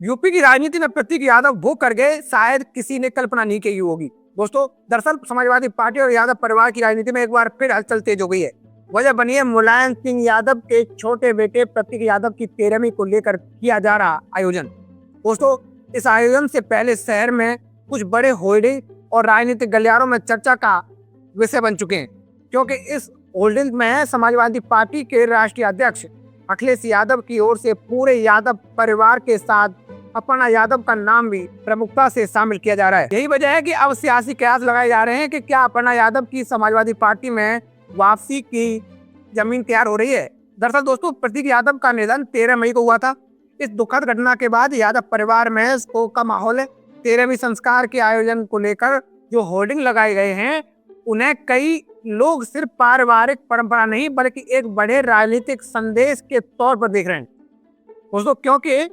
UP की राजनीति में प्रतीक यादव वो कर गए शायद किसी ने कल्पना नहीं की होगी। दोस्तों, दरअसल समाजवादी पार्टी और यादव परिवार की राजनीति में एक बार फिर हलचल तेज हो गई है। वजह बनी है मुलायम सिंह यादव के छोटे बेटे प्रतीक यादव की 13वीं को लेकर किया जा रहा आयोजन। दोस्तों, इस आयोजन से पहले शहर में कुछ बड़े होर्डिंग और राजनीतिक गलियारों में चर्चा का विषय बन चुके हैं, क्योंकि इस होल्डिंग में समाजवादी पार्टी के राष्ट्रीय अध्यक्ष अखिलेश यादव की ओर से पूरे यादव परिवार के साथ अपर्णा यादव का नाम भी प्रमुखता से शामिल किया जा रहा है। यही वजह है कि अब सियासी कयास लगाए जा रहे हैं कि क्या अपर्णा यादव की समाजवादी पार्टी में वापसी की जमीन तैयार हो रही है। दरअसल दोस्तों, प्रतीक यादव का निधन 13 मई को हुआ था। इस दुखद घटना के बाद यादव परिवार में शोक का माहौल है। 13वीं संस्कार के आयोजन को लेकर जो होर्डिंग लगाए गए हैं, उन्हें कई लोग सिर्फ पारिवारिक परंपरा नहीं बल्कि एक बड़े राजनीतिक संदेश के तौर पर देख रहे हैं दोस्तों, क्योंकि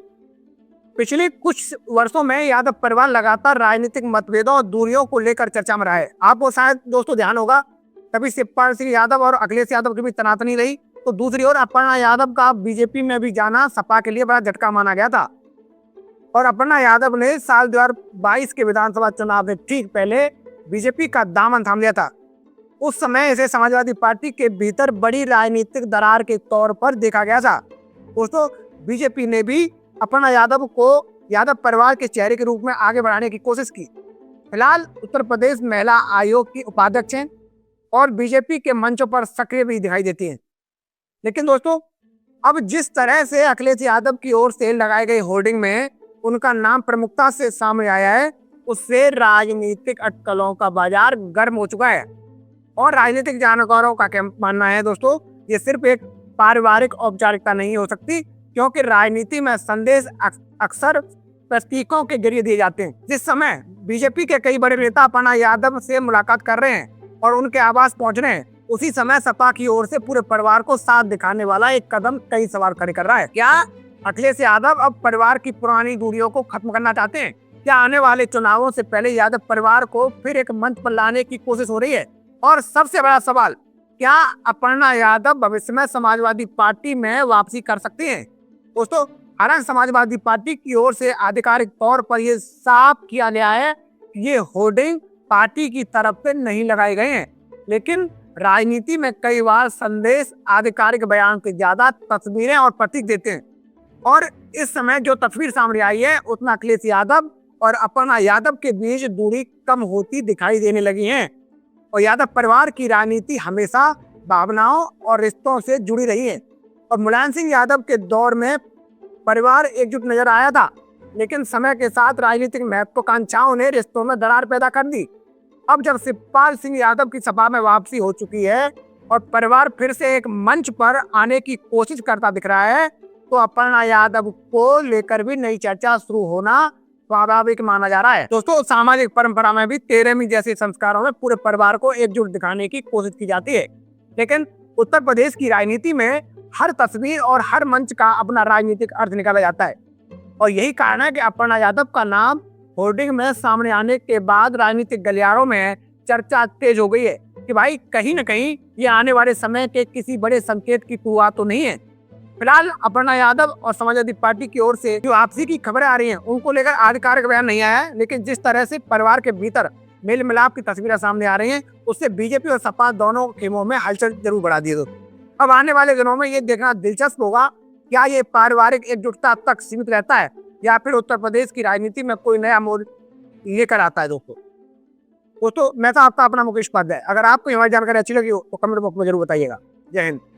पिछले कुछ वर्षों में यादव परिवार लगातार राजनीतिक मतभेदों और दूरियों को लेकर चर्चा में रहा है। आपको शायद दोस्तों ध्यान होगा, कभी शिवपाल सिंह यादव और अखिलेश यादव की भी तनातनी रही, तो दूसरी ओर अपर्णा यादव का बीजेपी में भी जाना सपा के लिए बड़ा झटका माना गया था। और अपर्णा यादव ने साल 2022 के विधानसभा चुनाव में ठीक पहले बीजेपी का दामन थाम लिया था। उस समय इसे समाजवादी पार्टी के भीतर बड़ी राजनीतिक दरार के तौर पर देखा गया था। दोस्तों, बीजेपी ने भी अपर्णा यादव को यादव परिवार के चेहरे के रूप में आगे बढ़ाने की कोशिश की। फिलहाल उत्तर प्रदेश महिला आयोग की उपाध्यक्ष हैं और बीजेपी के मंचों पर सक्रिय भी दिखाई देती हैं। लेकिन दोस्तों, अब जिस तरह से अखिलेश यादव की ओर से लगाए गए होर्डिंग में उनका नाम प्रमुखता से सामने आया है, उससे राजनीतिक अटकलों का बाजार गर्म हो चुका है। और राजनीतिक जानकारों का क्या मानना है दोस्तों, ये सिर्फ एक पारिवारिक औपचारिकता नहीं हो सकती, क्योंकि राजनीति में संदेश अक्सर प्रतीकों के जरिए दिए जाते हैं। जिस समय बीजेपी के कई बड़े नेता अपर्णा यादव से मुलाकात कर रहे हैं और उनके आवास पहुंच रहे हैं, उसी समय सपा की ओर से पूरे परिवार को साथ दिखाने वाला एक कदम कई सवाल खड़े कर रहा है। क्या अखिलेश यादव अब परिवार की पुरानी दूरियों को खत्म करना चाहते हैं? क्या आने वाले चुनावों से पहले यादव परिवार को फिर एक मंच पर लाने की कोशिश हो रही है? और सबसे बड़ा सवाल, क्या अपर्णा यादव भविष्य में समाजवादी पार्टी में वापसी कर सकती हैं? दोस्तों, हालांकि समाजवादी पार्टी की ओर से आधिकारिक तौर पर यह साफ किया गया है कि ये होर्डिंग पार्टी की तरफ से नहीं लगाए गए हैं, लेकिन राजनीति में कई बार संदेश आधिकारिक बयान से ज्यादा तस्वीरें और प्रतीक देते हैं। और इस समय जो तस्वीर सामने आई है, उसमें अखिलेश यादव और अपर्णा यादव के बीच दूरी कम होती दिखाई देने लगी है। और यादव परिवार की राजनीति हमेशा भावनाओं और रिश्तों से जुड़ी रही है। और मुलायम सिंह यादव के दौर में परिवार एकजुट नजर आया था, लेकिन समय के साथ राजनीतिक महत्वाकांक्षाओं ने रिश्तों में दरार पैदा कर दी। अब जब शिवपाल सिंह यादव की सपा में वापसी हो चुकी है और परिवार फिर से एक मंच पर आने की कोशिश करता दिख रहा है, तो अपर्णा यादव को लेकर भी नई चर्चा शुरू होना स्वाभाविक माना जा रहा है। दोस्तों, सामाजिक परंपरा में भी 13वीं जैसे संस्कारों में पूरे परिवार को एकजुट दिखाने की कोशिश की जाती है, लेकिन उत्तर प्रदेश की राजनीति में हर तस्वीर और हर मंच का अपना राजनीतिक अर्थ निकाला जाता है। और यही कारण है कि अपर्णा यादव का नाम होर्डिंग में सामने आने के बाद राजनीतिक गलियारों में चर्चा तेज हो गई है कि भाई कहीं न कहीं ये आने वाले समय के किसी बड़े संकेत की शुरुआत तो नहीं है। फिलहाल अपर्णा यादव और समाजवादी पार्टी की ओर से जो आपसी की खबरें आ रही हैं, उनको लेकर आधिकारिक बयान नहीं आया है, लेकिन जिस तरह से परिवार के भीतर मेल मिलाप की तस्वीरें सामने आ रही हैं, उससे बीजेपी और सपा दोनों खेमों में हलचल जरूर बढ़ा दी है। अब आने वाले दिनों में ये देखना दिलचस्प होगा, क्या ये पारिवारिक एकजुटता तक सीमित रहता है या फिर उत्तर प्रदेश की राजनीति में कोई नया मोड़ लेकर आता है। दोस्तों, मैं तो आपका अपना मुकेश उपाध्याय। अगर आपको हमारी जानकारी अच्छी लगी हो तो कमेंट बॉक्स में जरूर बताइएगा। जय हिंद।